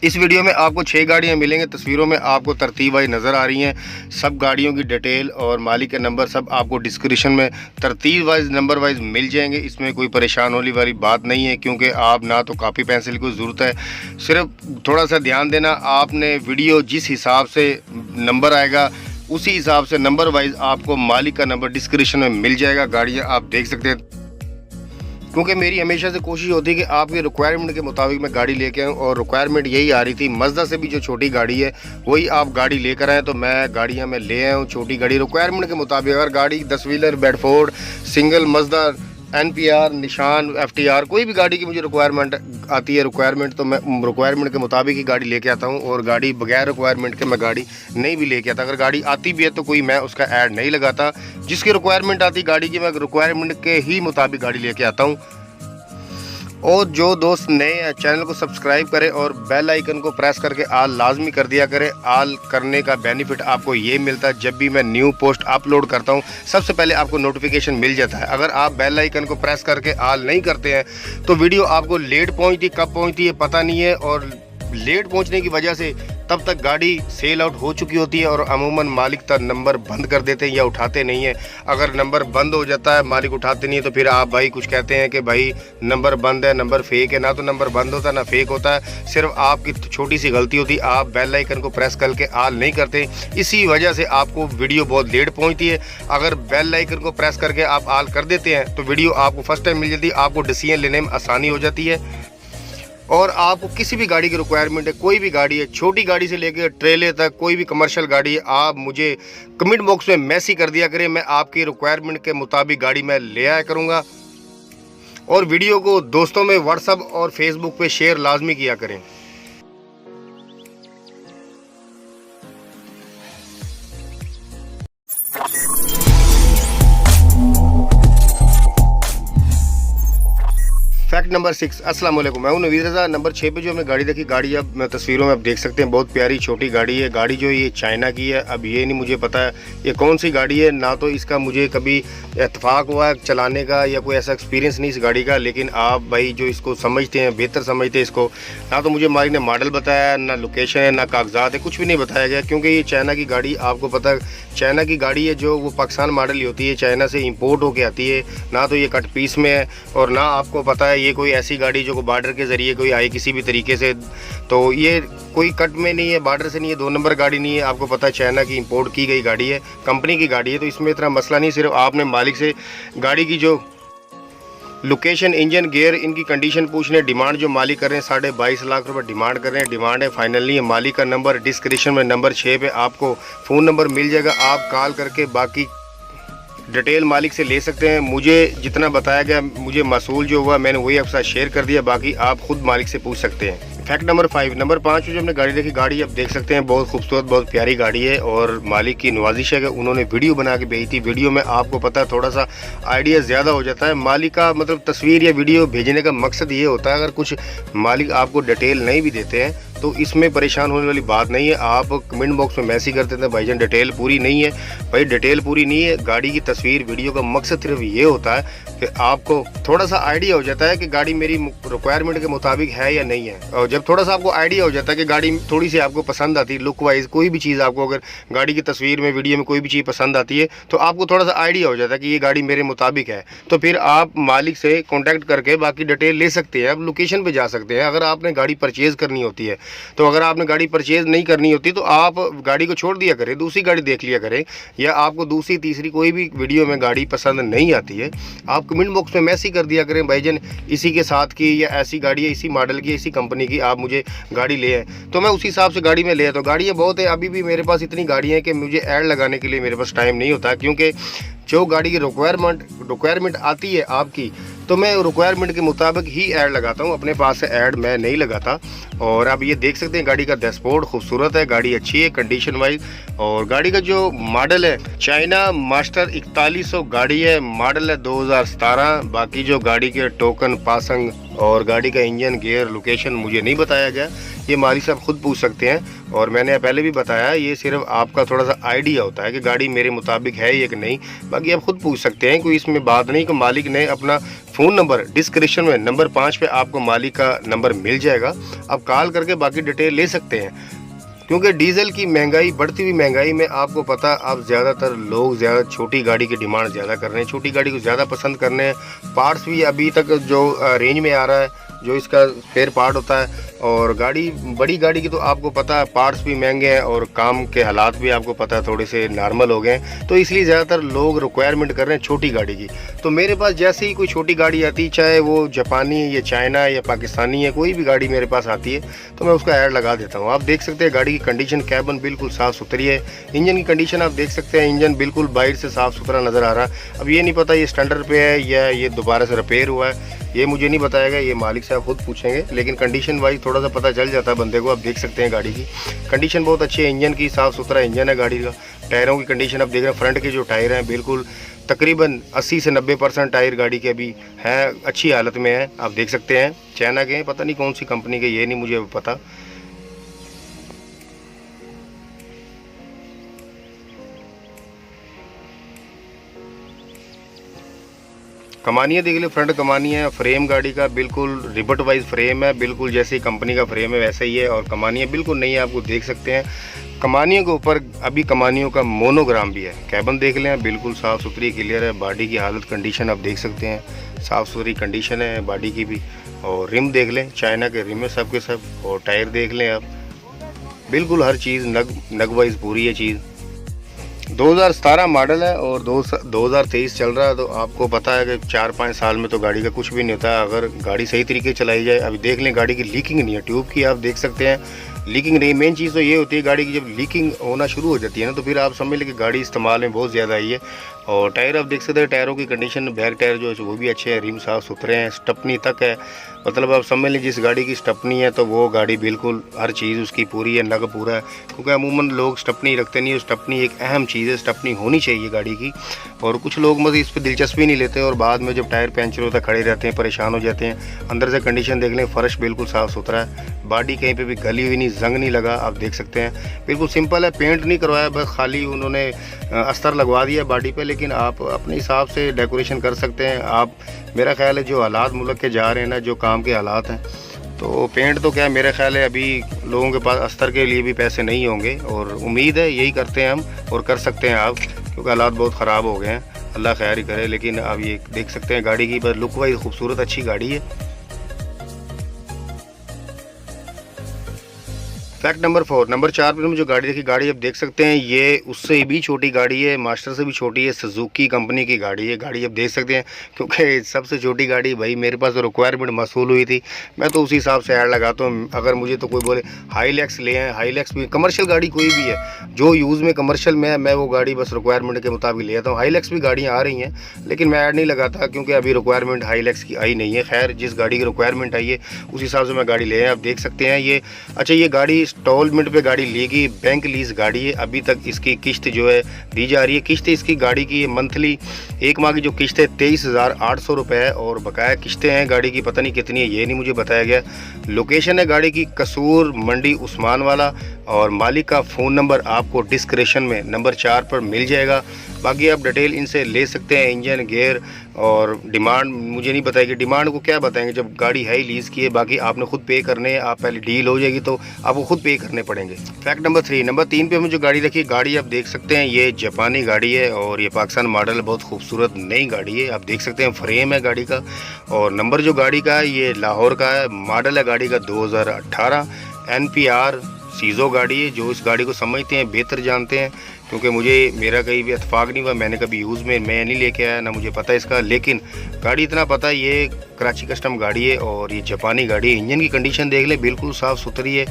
इस वीडियो में आपको 6 गाड़ियां मिलेंगी। तस्वीरों में आपको तरतीब वाइज नज़र आ रही हैं। सब गाड़ियों की डिटेल और मालिक के नंबर सब आपको डिस्क्रिप्शन में तरतीब वाइज नंबर वाइज मिल जाएंगे। इसमें कोई परेशान होने वाली बात नहीं है, क्योंकि आप ना तो कापी पेंसिल की ज़रूरत है। सिर्फ थोड़ा सा ध्यान देना, आपने वीडियो जिस हिसाब से नंबर आएगा उसी हिसाब से नंबर वाइज आपको मालिक का नंबर डिस्क्रिप्शन में मिल जाएगा। गाड़ियाँ आप देख सकते हैं, क्योंकि मेरी हमेशा से कोशिश होती है कि आपकी रिक्वायरमेंट के मुताबिक मैं गाड़ी लेके आऊँ, और रिक्वायरमेंट यही आ रही थी। मज़दा से भी जो छोटी गाड़ी है वही आप गाड़ी लेकर आएँ, तो मैं गाड़ियाँ मैं ले आया हूँ छोटी गाड़ी रिक्वायरमेंट के मुताबिक। अगर गाड़ी 10 wheeler, Bedford, single, Mazda, NPR, निशान, FTR, कोई भी गाड़ी की मुझे रिक्वायरमेंट आती है तो मैं रिक्वायरमेंट के मुताबिक ही गाड़ी लेके आता हूँ, और गाड़ी बगैर रिक्वायरमेंट के मैं गाड़ी नहीं भी लेके आता। अगर गाड़ी आती भी है तो कोई मैं उसका ऐड नहीं लगाता। जिसकी रिक्वायरमेंट आती गाड़ी की, मैं रिक्वायरमेंट के ही मुताबिक गाड़ी लेके आता हूँ। और जो दोस्त नए हैं चैनल को सब्सक्राइब करें और बेल आइकन को प्रेस करके आल लाजमी कर दिया करें। आल करने का बेनिफिट आपको ये मिलता है, जब भी मैं न्यू पोस्ट अपलोड करता हूँ सबसे पहले आपको नोटिफिकेशन मिल जाता है। अगर आप बेल आइकन को प्रेस करके आल नहीं करते हैं तो वीडियो आपको लेट पहुँचती, कब पहुँचती है पता नहीं है, और लेट पहुंचने की वजह से तब तक गाड़ी सेल आउट हो चुकी होती है, और अमूमन मालिक तक नंबर बंद कर देते हैं या उठाते नहीं है। अगर नंबर बंद हो जाता है, मालिक उठाते नहीं है, तो फिर आप भाई कुछ कहते हैं कि भाई नंबर बंद है, नंबर फेक है। ना तो नंबर बंद होता है ना फेक होता है, सिर्फ आपकी छोटी सी गलती होती है, आप बेल आइकन को प्रेस करके आल नहीं करते। इसी वजह से आपको वीडियो बहुत लेट पहुँचती है। अगर बेल आइकन को प्रेस करके आप आल कर देते हैं तो वीडियो आपको फर्स्ट टाइम मिल जाती है, आपको डिसीजन लेने में आसानी हो जाती है। और आपको किसी भी गाड़ी की रिक्वायरमेंट है, कोई भी गाड़ी है, छोटी गाड़ी से लेकर ट्रेलर तक, कोई भी कमर्शियल गाड़ी है, आप मुझे कमेंट बॉक्स में मैसेज कर दिया करें। मैं आपकी रिक्वायरमेंट के मुताबिक गाड़ी मैं ले आया करूँगा। और वीडियो को दोस्तों में व्हाट्सएप और फेसबुक पे शेयर लाजमी किया करें। Fact number 6। अस्सलाम वालेकुम, मैं हूं नवीद रज़ा। नंबर 6 पे जो हमने गाड़ी देखी, गाड़ी अब तस्वीरों में आप देख सकते हैं, बहुत प्यारी छोटी गाड़ी है। गाड़ी जो ये चाइना की है। अब ये नहीं मुझे पता है ये कौन सी गाड़ी है, ना तो इसका मुझे कभी इत्तेफाक हुआ है चलाने का या कोई ऐसा एक्सपीरियंस नहीं इस गाड़ी का। लेकिन आप भाई जो इसको समझते हैं, बेहतर समझते हैं इसको, ना तो मुझे मालिक ने मॉडल बताया, ना लोकेशन है, ना कागजात है, कुछ भी नहीं बताया गया। क्योंकि ये चाइना की गाड़ी, आपको पता है चाइना की गाड़ी है जो वो पाकिस्तान मॉडल ही होती है, चाइना से इम्पोर्ट होके आती है। ना तो ये कट पीस में है, और ना आपको पता है ये कोई ऐसी गाड़ी जो को बॉर्डर के ज़रिए कोई आई किसी भी तरीके से, तो ये कोई कट में नहीं है, बॉर्डर से नहीं है, 2 नंबर गाड़ी नहीं है। आपको पता है चाइना की इंपोर्ट की गई गाड़ी है, कंपनी की गाड़ी है, तो इसमें इतना मसला नहीं। सिर्फ आपने मालिक से गाड़ी की जो लोकेशन, इंजन, गियर, इनकी कंडीशन पूछने। डिमांड जो मालिक कर रहे हैं 22.5 लाख रुपए डिमांड कर रहे हैं। डिमांड है, फाइनल नहीं है। मालिक का नंबर डिस्क्रिप्शन में नंबर 6 पे आपको फ़ोन नंबर मिल जाएगा। आप कॉल करके बाकी डिटेल मालिक से ले सकते हैं। मुझे जितना बताया गया, मुझे मसूल जो हुआ मैंने वही आपके साथ शेयर कर दिया, बाकी आप खुद मालिक से पूछ सकते हैं। Fact number 5। नंबर 5 जो हमने गाड़ी देखी, गाड़ी आप देख सकते हैं बहुत खूबसूरत, बहुत प्यारी गाड़ी है, और मालिक की नवाजिश है कि उन्होंने वीडियो बना के भेजी थी। वीडियो में आपको पता है थोड़ा सा आइडिया ज़्यादा हो जाता है। मालिक का मतलब तस्वीर या वीडियो भेजने का मकसद ये होता है, अगर कुछ मालिक आपको डिटेल नहीं भी देते हैं तो इसमें परेशान होने वाली बात नहीं है। आप कमेंट बॉक्स में मैसेज कर देते हैं भाईजान डिटेल पूरी नहीं है। भाई डिटेल पूरी नहीं है, गाड़ी की तस्वीर वीडियो का मकसद सिर्फ ये होता है कि आपको थोड़ा सा आइडिया हो जाता है कि गाड़ी मेरी रिक्वायरमेंट के मुताबिक है या नहीं है। और जब थोड़ा सा आपको आइडिया हो जाता है कि गाड़ी थोड़ी सी आपको पसंद आती है, लुक वाइज कोई भी चीज़ आपको अगर गाड़ी की तस्वीर में, वीडियो में कोई भी चीज़ पसंद आती है, तो आपको थोड़ा सा आइडिया हो जाता है कि ये गाड़ी मेरे मुताबिक है, तो फिर आप मालिक से कॉन्टैक्ट करके बाकी डिटेल ले सकते हैं। आप लोकेशन पर जा सकते हैं। अगर आपने गाड़ी परचेज़ करनी होती है, तो अगर आपने गाड़ी परचेज नहीं करनी होती तो आप गाड़ी को छोड़ दिया करें, दूसरी गाड़ी देख लिया करें। या आपको दूसरी तीसरी कोई भी वीडियो में गाड़ी पसंद नहीं आती है, आप कमेंट बॉक्स में मैसेज कर दिया करें भाईजान इसी के साथ की या ऐसी गाड़ी है, इसी मॉडल की, इसी कंपनी की, आप मुझे गाड़ी ले आए, तो मैं उसी हिसाब से गाड़ी में ले आता हूँ। गाड़ियाँ बहुत है, अभी भी मेरे पास इतनी गाड़ियाँ हैं कि मुझे ऐड लगाने के लिए मेरे पास टाइम नहीं होता, क्योंकि जो गाड़ी की रिक्वायरमेंट आती है आपकी, तो मैं रिक्वायरमेंट के मुताबिक ही ऐड लगाता हूँ। अपने पास से ऐड मैं नहीं लगाता। और आप ये देख सकते हैं गाड़ी का डैशबोर्ड खूबसूरत है, गाड़ी अच्छी है कंडीशन वाइज। और गाड़ी का जो मॉडल है चाइना मास्टर 4100 गाड़ी है, मॉडल है 2017। बाकी जो गाड़ी के टोकन, पासंग और गाड़ी का इंजन, गियर, लोकेशन मुझे नहीं बताया गया, ये मालिक साहब खुद पूछ सकते हैं। और मैंने पहले भी बताया, ये सिर्फ आपका थोड़ा सा आइडिया होता है कि गाड़ी मेरे मुताबिक है या कि नहीं, बाकी आप खुद पूछ सकते हैं, कोई इसमें बात नहीं। कि मालिक ने अपना फ़ोन नंबर डिस्क्रिप्शन में नंबर 5 पे आपको मालिक का नंबर मिल जाएगा, आप कॉल करके बाकी डिटेल ले सकते हैं। क्योंकि डीजल की महंगाई, बढ़ती हुई महंगाई में आपको पता, अब ज़्यादातर लोग ज़्यादा छोटी गाड़ी की डिमांड ज़्यादा कर रहे हैं, छोटी गाड़ी को ज़्यादा पसंद कर रहे हैं। पार्ट्स भी अभी तक जो रेंज में आ रहा है, जो इसका स्पेयर पार्ट होता है, और गाड़ी, बड़ी गाड़ी की तो आपको पता है पार्ट्स भी महंगे हैं और काम के हालात भी आपको पता है थोड़े से नॉर्मल हो गए हैं, तो इसलिए ज़्यादातर लोग रिक्वायरमेंट कर रहे हैं छोटी गाड़ी की। तो मेरे पास जैसे ही कोई छोटी गाड़ी आती है, चाहे वो जापानी या चाइना या पाकिस्तानी है, कोई भी गाड़ी मेरे पास आती है तो मैं उसका ऐड लगा देता हूँ। आप देख सकते हैं गाड़ी की कंडीशन, कैबन बिल्कुल साफ़ सुथरी है। इंजन की कंडीशन आप देख सकते हैं, इंजन बिल्कुल बाहर से साफ़ सुथरा नज़र आ रहा है। अब ये नहीं पता ये स्टैंडर्ड पे है या ये दोबारा से रिपेयर हुआ है, ये मुझे नहीं बताएगा, ये मालिक साहब खुद पूछेंगे। लेकिन कंडीशन वाइज थोड़ा सा पता चल जाता है बंदे को। आप देख सकते हैं गाड़ी की कंडीशन बहुत अच्छी है, इंजन की साफ़ सुथरा इंजन है गाड़ी का। टायरों की कंडीशन आप देख रहे हैं, फ्रंट के जो टायर हैं बिल्कुल तकरीबन 80 से 90% टायर गाड़ी के अभी हैं, अच्छी हालत में है। आप देख सकते हैं, चाइना के हैं, पता नहीं कौन सी कंपनी के, ये नहीं मुझे पता। कमानियाँ देख लो, फ्रंट कमानियाँ, फ्रेम गाड़ी का बिल्कुल रिबट वाइज फ्रेम है, बिल्कुल जैसे कंपनी का फ्रेम है वैसे ही है। और कमानियाँ बिल्कुल नई है, आपको देख सकते हैं। कमानियों के ऊपर अभी कमानियों का मोनोग्राम भी है। कैबन देख लें, बिल्कुल साफ़ सुथरी क्लियर है। बॉडी की हालत कंडीशन आप देख सकते हैं, साफ़ सुथरी कंडीशन है बॉडी की भी। और रिम देख लें, चाइना के रिम है सब के सब। और टायर देख लें आप, बिल्कुल हर चीज़ नग वाइज पूरी है चीज़। 2017 मॉडल है और 2023 चल रहा है। तो आपको पता है कि 4-5 साल में तो गाड़ी का कुछ भी नहीं होता अगर गाड़ी सही तरीके से चलाई जाए। अभी देख लें, गाड़ी की लीकिंग नहीं है, ट्यूब की आप देख सकते हैं लीकिंग नहीं। मेन चीज़ तो ये होती है, गाड़ी की जब लीकिंग होना शुरू हो जाती है ना, तो फिर आप समझ लें कि गाड़ी इस्तेमाल में बहुत ज़्यादा आई है। और टायर आप देख सकते हैं, टायरों की कंडीशन, बैक टायर जो है वो भी अच्छे हैं, रिम साफ़ सुथरे हैं, स्टपनी तक है। मतलब आप समझ लें जिस गाड़ी की स्टपनी है तो वो गाड़ी बिल्कुल हर चीज़ उसकी पूरी है, नग पूरा है। क्योंकि अमूमन लोग स्टपनी रखते नहीं, स्टपनी एक अहम चीज़ है, स्टपनी होनी चाहिए गाड़ी की। और कुछ लोग मतलब इस पर दिलचस्पी नहीं लेते और बाद में जब टायर पंचर होता है खड़े रहते हैं, परेशान हो जाते हैं। अंदर से कंडीशन देख लें, फर्श बिल्कुल साफ़ सुथरा है, बॉडी कहीं पे भी गली हुई नहीं, जंग नहीं लगा, आप देख सकते हैं। बिल्कुल सिंपल है, पेंट नहीं करवाया, बस खाली उन्होंने अस्तर लगवा दिया बॉडी पे। लेकिन आप अपने हिसाब से डेकोरेशन कर सकते हैं। आप, मेरा ख्याल है जो हालात मुल्क के जा रहे हैं ना, जो काम के हालात हैं, तो पेंट तो क्या है, मेरा ख्याल है अभी लोगों के पास अस्तर के लिए भी पैसे नहीं होंगे। और उम्मीद है यही करते हैं हम, और कर सकते हैं आप, क्योंकि हालात बहुत ख़राब हो गए हैं, अल्लाह खैर ही करे। लेकिन आप ये देख सकते हैं गाड़ी की बस लुक वाइज खूबसूरत अच्छी गाड़ी है। फैक्ट नंबर 4, नंबर 4 पर जो गाड़ी देखी, गाड़ी आप देख सकते हैं ये उससे भी छोटी गाड़ी है, मास्टर से भी छोटी है, सुजुकी कंपनी की गाड़ी है। गाड़ी आप देख सकते हैं, क्योंकि सबसे छोटी गाड़ी भाई मेरे पास तो रिक्वायरमेंट मसूल हुई थी, मैं तो उसी हिसाब से ऐड लगाता हूँ। अगर मुझे तो कोई बोले हाईलैक्स ले आए, हाईलैक्स भी कमर्शियल गाड़ी कोई भी है जो यूज़ में कमर्शियल में है, मैं वो गाड़ी बस रिक्वायरमेंट के मुताबिक ले आता हूँ। हाईलैक्स भी गाड़ियाँ आ रही हैं, लेकिन मैं ऐड नहीं लगाता क्योंकि अभी रिक्वायरमेंट हाईलैक्स की आई नहीं है। खैर जिस गाड़ी की रिक्वायरमेंट आई है उस हिसाब से मैं गाड़ी ले आया। आप देख सकते हैं ये, अच्छा ये गाड़ी इंस्टॉलमेंट पे गाड़ी लेगी, बैंक लीज गाड़ी है। अभी तक इसकी किस्त जो है दी जा रही है। किस्त इसकी गाड़ी की मंथली एक माह की जो किस्त है 23,800 रुपये है, और बकाया किस्तें हैं गाड़ी की पता नहीं कितनी है, ये नहीं मुझे बताया गया। लोकेशन है गाड़ी की कसूर मंडी उस्मान वाला, और मालिक का फ़ोन नंबर आपको डिस्क्रिप्शन में नंबर 4 पर मिल जाएगा। बाकी आप डिटेल इनसे ले सकते हैं, इंजन गियर और डिमांड मुझे नहीं बताएगी, डिमांड को क्या बताएंगे जब गाड़ी है ही लीज़ की है। बाकी आपने खुद पे करने हैं, आप पहले डील हो जाएगी तो आपको खुद पे करने पड़ेंगे। फैक्ट नंबर 3, नंबर 3 पे हमें जो गाड़ी देखी, गाड़ी आप देख सकते हैं ये जापानी गाड़ी है और ये पाकिस्तान मॉडल, बहुत खूबसूरत नई गाड़ी है। आप देख सकते हैं फ्रेम है गाड़ी का, और नंबर जो गाड़ी का है ये लाहौर का है, मॉडल है गाड़ी का 2018, NPR सीज़ो गाड़ी है। जो इस गाड़ी को समझते हैं बेहतर जानते हैं, क्योंकि मुझे मेरा कहीं भी इत्तेफाक नहीं हुआ, मैंने कभी यूज़ में मैं नहीं लेके आया, ना मुझे पता इसका। लेकिन गाड़ी इतना पता है ये कराची कस्टम गाड़ी है और ये जापानी गाड़ी है। इंजन की कंडीशन देख लें, बिल्कुल साफ़ सुथरी है।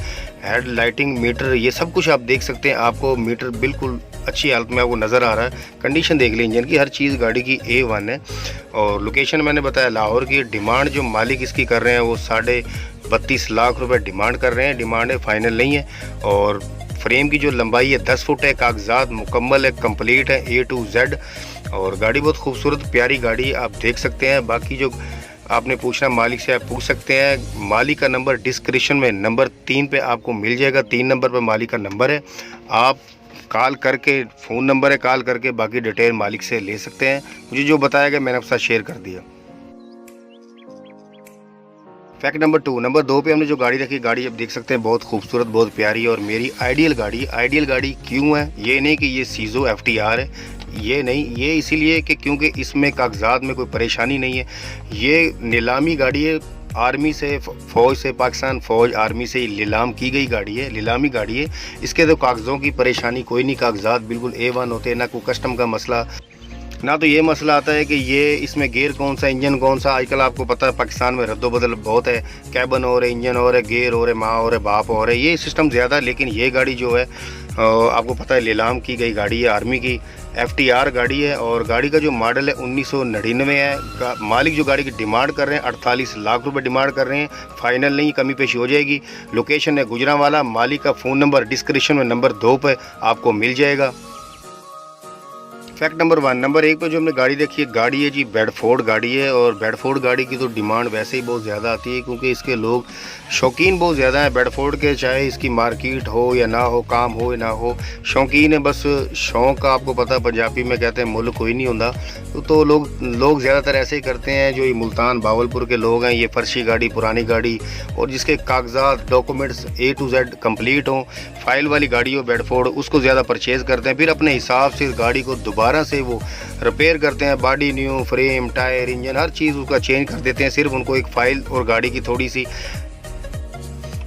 हेड लाइटिंग, मीटर, ये सब कुछ आप देख सकते हैं। आपको मीटर बिल्कुल अच्छी हालत में आपको नज़र आ रहा है। कंडीशन देख लें इंजन की, हर चीज़ गाड़ी की A1 है। और लोकेशन मैंने बताया लाहौर की। डिमांड जो मालिक इसकी कर रहे हैं वो 32.5 लाख रुपए डिमांड कर रहे हैं। डिमांड है, फाइनल नहीं है। और फ्रेम की जो लंबाई है 10 फुट है, कागजात मुकम्मल है, कंप्लीट है A to Z। और गाड़ी बहुत खूबसूरत प्यारी गाड़ी आप देख सकते हैं। बाकी जो आपने पूछना मालिक से, आप पूछ सकते हैं। मालिक का नंबर डिस्क्रिप्शन में नंबर 3 पे आपको मिल जाएगा। 3 नंबर पर मालिक का नंबर है, आप कॉल करके, फ़ोन नंबर है, कॉल करके बाकी डिटेल मालिक से ले सकते हैं। मुझे जो बताया गया मैंने आपके साथ शेयर कर दिया। फैक्ट नंबर 2, नंबर 2 पे हमने जो गाड़ी रखी, गाड़ी आप देख सकते हैं बहुत खूबसूरत, बहुत प्यारी और मेरी आइडियल गाड़ी। आइडियल गाड़ी क्यों है? ये नहीं कि ये सीजो FTR है, ये नहीं, ये इसीलिए कि क्योंकि इसमें कागजात में कोई परेशानी नहीं है। ये नीलामी गाड़ी है, आर्मी से, फ़ौज से, पाकिस्तान फ़ौज आर्मी से नीलाम की गई गाड़ी है, नीलामी गाड़ी है। इसके तो कागज़ों की परेशानी कोई नहीं, कागजात बिल्कुल A1 होते हैं, ना कोई कस्टम का मसला, ना तो ये मसला आता है कि ये इसमें गियर कौन सा, इंजन कौन सा। आजकल आपको पता है पाकिस्तान में रद्दोबदल बहुत है, कैबन हो रहे, इंजन हो रहे, गियर हो रहे, माँ हो रहे, बाप हो रहे, ये सिस्टम ज़्यादा। लेकिन ये गाड़ी जो है आपको पता है नीलाम की गई गाड़ी है, आर्मी की FTR गाड़ी है। और गाड़ी का जो मॉडल है 1999 है। मालिक जो गाड़ी की डिमांड कर रहे हैं 48 लाख रुपए डिमांड कर रहे हैं, फाइनल नहीं, कमी पेशी हो जाएगी। लोकेशन है गुजरांवाला। मालिक का फ़ोन नंबर डिस्क्रिप्शन में नंबर 2 पर आपको मिल जाएगा। फैक्ट नंबर 1, नंबर 1 पे जो हमने गाड़ी देखी है, गाड़ी है जी बेडफोर्ड गाड़ी है। और बेडफोर्ड गाड़ी की तो डिमांड वैसे ही बहुत ज़्यादा आती है क्योंकि इसके लोग शौकीन बहुत ज़्यादा हैं बेडफोर्ड के, चाहे इसकी मार्केट हो या ना हो, काम हो या ना हो, शौकीन है। बस शौक़ का आपको पता है पंजाबी में कहते हैं मुल्ल कोई नहीं होता, तो लोग ज़्यादातर ऐसे ही करते हैं। जो ये मुल्तान बावलपुर के लोग हैं, ये फर्शी गाड़ी, पुरानी गाड़ी और जिसके कागजात, documents A to Z complete हों, फाइल वाली गाड़ी हो बेडफोर्ड, उसको ज़्यादा परचेज़ करते हैं। फिर अपने हिसाब से इस गाड़ी को दोबारा से वो रिपेयर करते हैं, body new, frame, tyre, engine, हर चीज़ उसका चेंज कर देते हैं। सिर्फ उनको एक फ़ाइल और गाड़ी की थोड़ी सी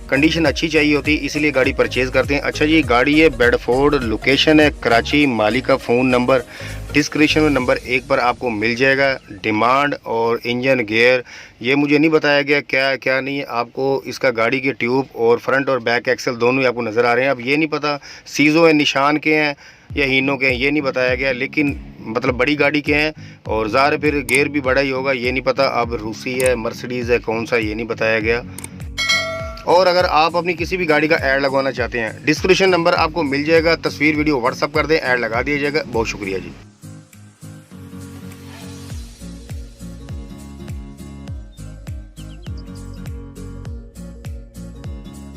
कंडीशन अच्छी चाहिए होती है, इसीलिए गाड़ी परचेज़ करते हैं। अच्छा जी, गाड़ी है बेडफोर्ड, लोकेशन है कराची। मालिक का फ़ोन नंबर डिस्क्रिप्शन में नंबर 1 पर आपको मिल जाएगा। डिमांड और इंजन, गियर ये मुझे नहीं बताया गया क्या है क्या नहीं है। आपको इसका गाड़ी के ट्यूब और फ्रंट और बैक एक्सल दोनों ही आपको नज़र आ रहे हैं। अब ये नहीं पता सीज़ो है, निशान के हैं या हीनो के हैं, ये नहीं बताया गया, लेकिन मतलब बड़ी गाड़ी के हैं और ज़ाहिर फिर गियर भी बड़ा ही होगा, ये नहीं पता। अब रूसी है, मर्सिडीज़ है, कौन सा, ये नहीं बताया गया। और अगर आप अपनी किसी भी गाड़ी का ऐड लगवाना चाहते हैं, डिस्क्रिप्शन नंबर आपको मिल जाएगा, तस्वीर वीडियो व्हाट्सअप कर दें, ऐड लगा दिया जाएगा। बहुत शुक्रिया जी।